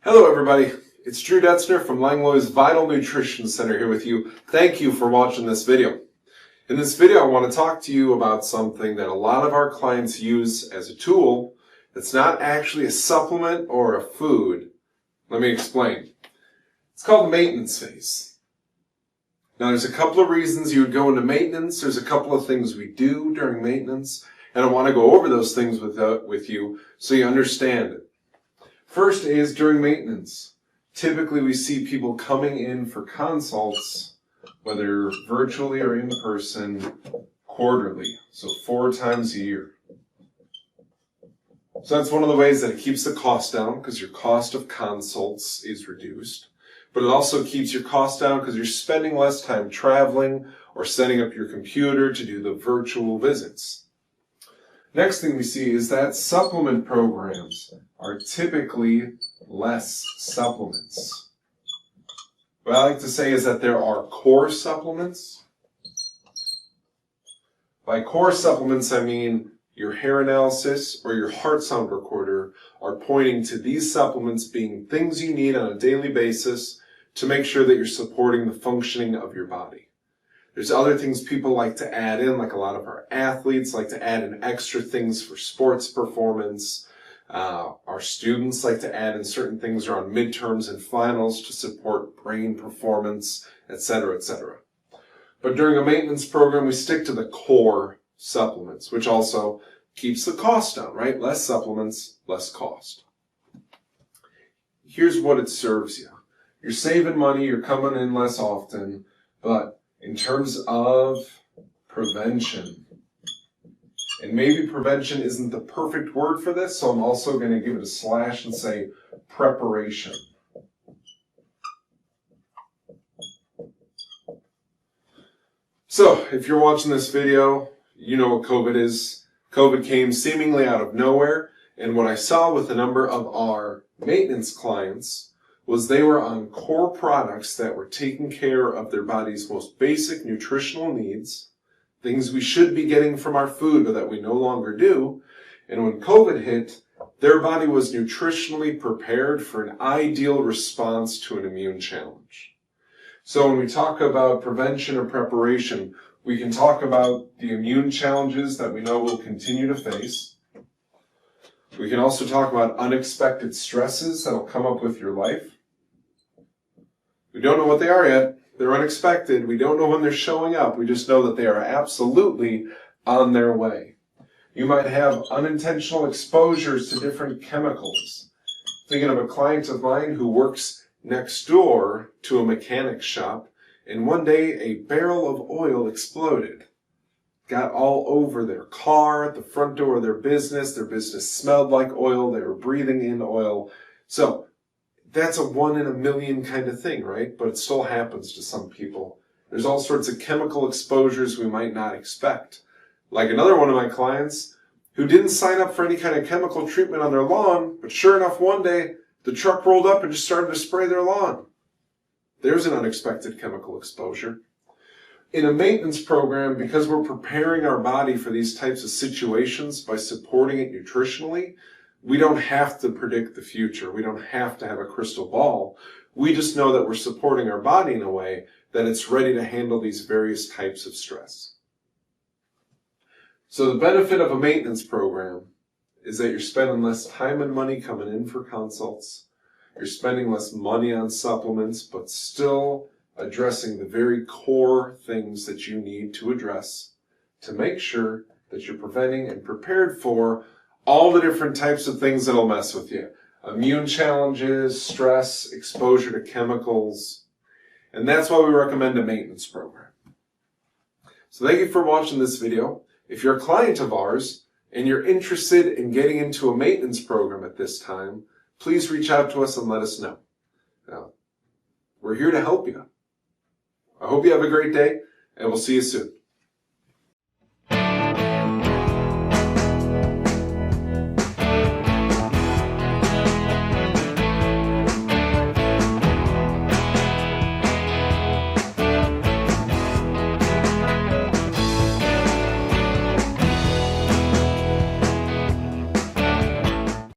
Hello everybody, it's Drew Detzner from Langlois Vital Nutrition Center here with you. Thank you for watching this video. In this video I want to talk to you about something that a lot of our clients use as a tool that's not actually a supplement or a food. Let me explain. It's called the maintenance phase. Now there's a couple of reasons you would go into maintenance. There's a couple of things we do during maintenance, and I want to go over those things with you so you understand it. First is during maintenance. Typically we see people coming in for consults, whether virtually or in person, quarterly, so 4 times a year. So that's one of the ways that it keeps the cost down, because your cost of consults is reduced. But it also keeps your cost down because you're spending less time traveling or setting up your computer to do the virtual visits. Next thing we see is that supplement programs are typically less supplements. What I like to say is that there are core supplements. By core supplements, I mean your hair analysis or your heart sound recorder are pointing to these supplements being things you need on a daily basis to make sure that you're supporting the functioning of your body. There's other things people like to add in, like a lot of our athletes like to add in extra things for sports performance. Our students like to add in certain things around midterms and finals to support brain performance, etc., etc. But during a maintenance program, we stick to the core supplements, which also keeps the cost down, right? Less supplements, less cost. Here's what it serves you. You're saving money, you're coming in less often, but in terms of prevention, and maybe prevention isn't the perfect word for this, so I'm also going to give it a slash and say preparation. So, if you're watching this video, you know what COVID is. COVID came seemingly out of nowhere, and what I saw with a number of our maintenance clients was they were on core products that were taking care of their body's most basic nutritional needs, things we should be getting from our food but that we no longer do. And when COVID hit, their body was nutritionally prepared for an ideal response to an immune challenge. So when we talk about prevention or preparation, we can talk about the immune challenges that we know we'll continue to face. We can also talk about unexpected stresses that will come up with your life. We don't know what they are yet. They're unexpected. We don't know when they're showing up. We just know that they are absolutely on their way. You might have unintentional exposures to different chemicals. Thinking of a client of mine who works next door to a mechanic shop, and one day a barrel of oil exploded. Got all over their car, the front door of their business. Their business smelled like oil. They were breathing in oil. So that's a 1 in a million kind of thing, right? But it still happens to some people. There's all sorts of chemical exposures we might not expect. Like another one of my clients who didn't sign up for any kind of chemical treatment on their lawn, but sure enough, one day the truck rolled up and just started to spray their lawn. There's an unexpected chemical exposure. In a maintenance program, because we're preparing our body for these types of situations by supporting it nutritionally, we don't have to predict the future. We don't have to have a crystal ball. We just know that we're supporting our body in a way that it's ready to handle these various types of stress. So the benefit of a maintenance program is that you're spending less time and money coming in for consults. You're spending less money on supplements, but still addressing the very core things that you need to address to make sure that you're preventing and prepared for all the different types of things that'll mess with you. Immune challenges, stress, exposure to chemicals. And that's why we recommend a maintenance program. So thank you for watching this video. If you're a client of ours and you're interested in getting into a maintenance program at this time, please reach out to us and let us know. Now, we're here to help you. I hope you have a great day, and we'll see you soon.